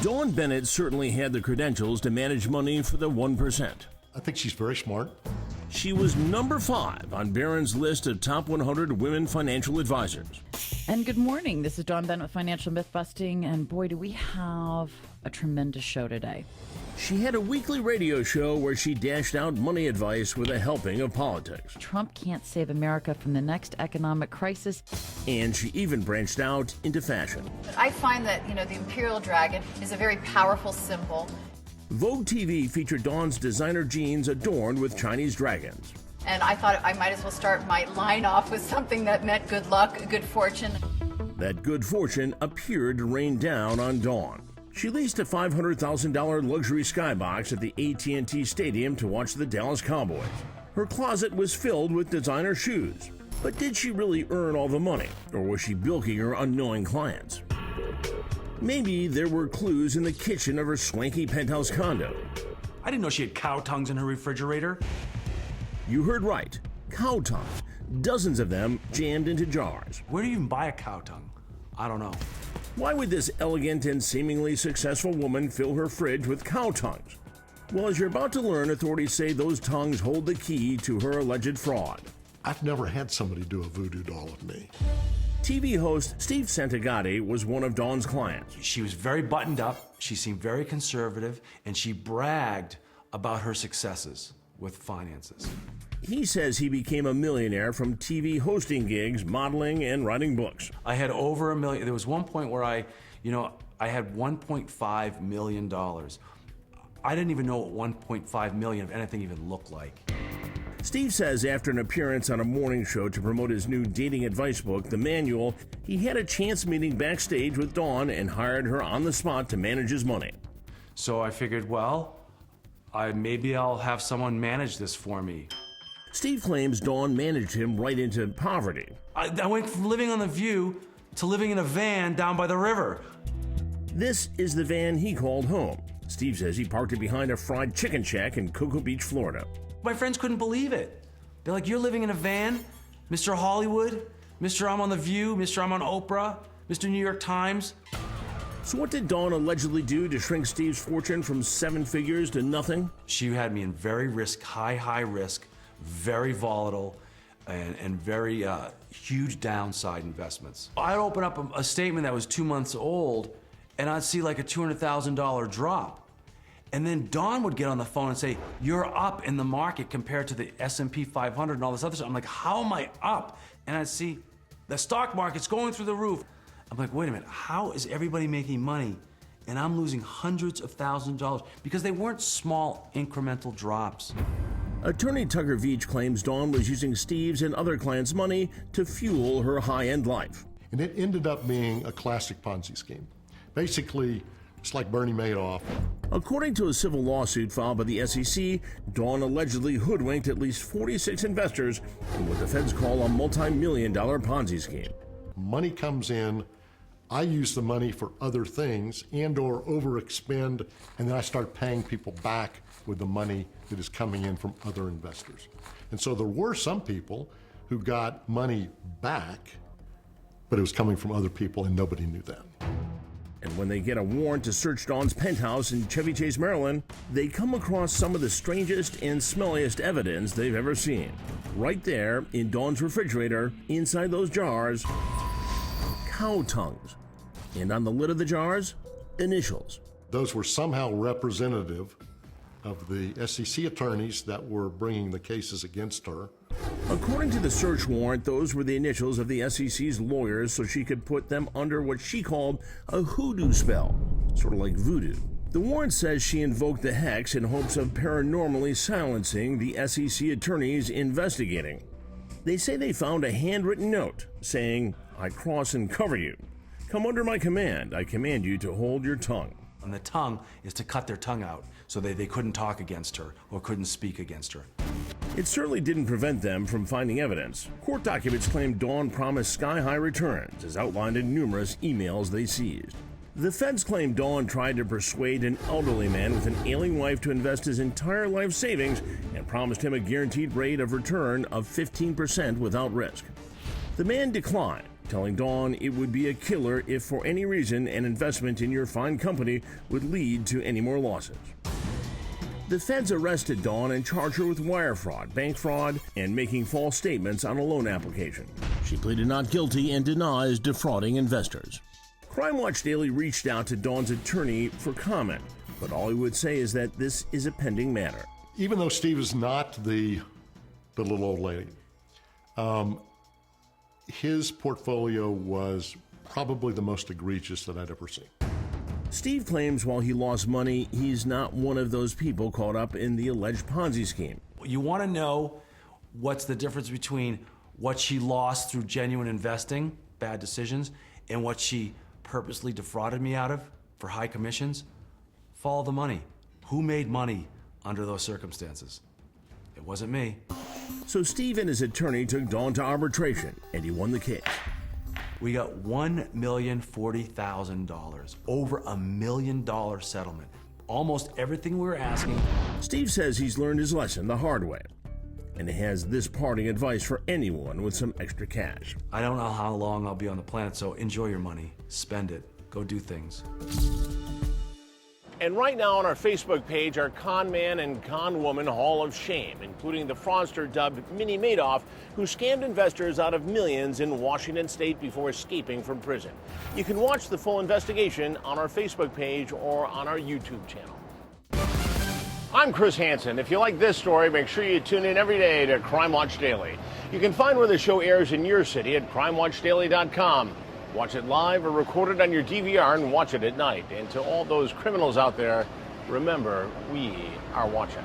Dawn Bennett certainly had the credentials to manage money for the 1%. I think she's very smart. She was number 5 on Barrons' list of top 100 women financial advisors. And good morning. This is Dawn Bennett with Financial Myth-Busting, and boy, do we have a tremendous show today. She had a weekly radio show where she dashed out money advice with a helping of politics. Trump can't save America from the next economic crisis. And she even branched out into fashion. I find that, the Imperial Dragon is a very powerful symbol. Vogue TV featured Dawn's designer jeans adorned with Chinese dragons. And I thought I might as well start my line off with something that meant good luck, good fortune. That good fortune appeared to rain down on Dawn. She leased a $500,000 luxury skybox at the AT&T Stadium to watch the Dallas Cowboys. Her closet was filled with designer shoes. But did she really earn all the money, or was she bilking her unknowing clients? Maybe there were clues in the kitchen of her swanky penthouse condo. I didn't know she had cow tongues in her refrigerator. You heard right. Cow tongue. Dozens of them jammed into jars. Where do you even buy a cow tongue? I don't know. Why would this elegant and seemingly successful woman fill her fridge with cow tongues? Well, as you're about to learn, authorities say those tongues hold the key to her alleged fraud. I've never had somebody do a voodoo doll of me. TV host Steve Santagati was one of Dawn's clients. She was very buttoned up, she seemed very conservative, and she bragged about her successes with finances. He says he became a millionaire from TV hosting gigs, modeling, and writing books. I had over $1 million. There was one point where I had $1.5 million. I didn't even know what $1.5 million of anything even looked like. Steve says after an appearance on a morning show to promote his new dating advice book, The Manual, he had a chance meeting backstage with Dawn and hired her on the spot to manage his money. So I figured, maybe I'll have someone manage this for me. Steve claims Dawn managed him right into poverty. I went from living on the View to living in a van down by the river. This is the van he called home. Steve says he parked it behind a fried chicken shack in Cocoa Beach, Florida. My friends couldn't believe it. They're like, you're living in a van? Mr. Hollywood? Mr. I'm on The View? Mr. I'm on Oprah? Mr. New York Times? So what did Dawn allegedly do to shrink Steve's fortune from 7 figures to nothing? She had me in very high risk, very volatile, and very huge downside investments. I'd open up a statement that was 2 months old, and I'd see like a $200,000 drop. And then Dawn would get on the phone and say, you're up in the market compared to the S&P 500 and all this other stuff. I'm like, how am I up? And I'd see the stock market's going through the roof. I'm like, wait a minute, how is everybody making money and I'm losing hundreds of thousands of dollars? Because they weren't small incremental drops. Attorney Tucker Veach claims Dawn was using Steve's and other clients' money to fuel her high-end life. And it ended up being a classic Ponzi scheme. Basically, it's like Bernie Madoff. According to a civil lawsuit filed by the SEC, Dawn allegedly hoodwinked at least 46 investors in what the feds call a multi-million-dollar Ponzi scheme. Money comes in, I use the money for other things and or overexpend, and then I start paying people back with the money that is coming in from other investors. And so there were some people who got money back, but it was coming from other people and nobody knew that. And when they get a warrant to search Dawn's penthouse in Chevy Chase, Maryland, they come across some of the strangest and smelliest evidence they've ever seen. Right there in Dawn's refrigerator, inside those jars, cow tongues. And on the lid of the jars, initials. Those were somehow representative of the SEC attorneys that were bringing the cases against her. According to the search warrant, those were the initials of the SEC's lawyers so she could put them under what she called a hoodoo spell, sort of like voodoo. The warrant says she invoked the hex in hopes of paranormally silencing the SEC attorneys investigating. They say they found a handwritten note saying, "I cross and cover you. Come under my command. I command you to hold your tongue." And the tongue is to cut their tongue out so they couldn't talk against her or couldn't speak against her. It certainly didn't prevent them from finding evidence. Court documents claim Dawn promised sky-high returns, as outlined in numerous emails they seized. The feds claim Dawn tried to persuade an elderly man with an ailing wife to invest his entire life savings and promised him a guaranteed rate of return of 15% without risk. The man declined, telling Dawn it would be a killer if for any reason an investment in your fine company would lead to any more losses. The feds arrested Dawn and charged her with wire fraud, bank fraud, and making false statements on a loan application. She pleaded not guilty and denies defrauding investors. Crime Watch Daily reached out to Dawn's attorney for comment, but all he would say is that this is a pending matter. Even though Steve is not the little old lady, his portfolio was probably the most egregious that I'd ever seen. Steve claims while he lost money, he's not one of those people caught up in the alleged Ponzi scheme. You want to know what's the difference between what she lost through genuine investing, bad decisions, and what she purposely defrauded me out of for high commissions? Follow the money. Who made money under those circumstances? It wasn't me. So Steve and his attorney took Dawn to arbitration, and he won the case. We got $1,040,000, over $1 million settlement. Almost everything we were asking. Steve says he's learned his lesson the hard way, and he has this parting advice for anyone with some extra cash. I don't know how long I'll be on the planet, so enjoy your money, spend it, go do things. And right now on our Facebook page are con man and con woman Hall of Shame, including the fraudster dubbed Mini Madoff, who scammed investors out of millions in Washington state before escaping from prison. You can watch the full investigation on our Facebook page or on our YouTube channel. I'm Chris Hansen. If you like this story, make sure you tune in every day to Crime Watch Daily. You can find where the show airs in your city at crimewatchdaily.com. Watch it live or record it on your DVR and watch it at night. And to all those criminals out there, remember, we are watching.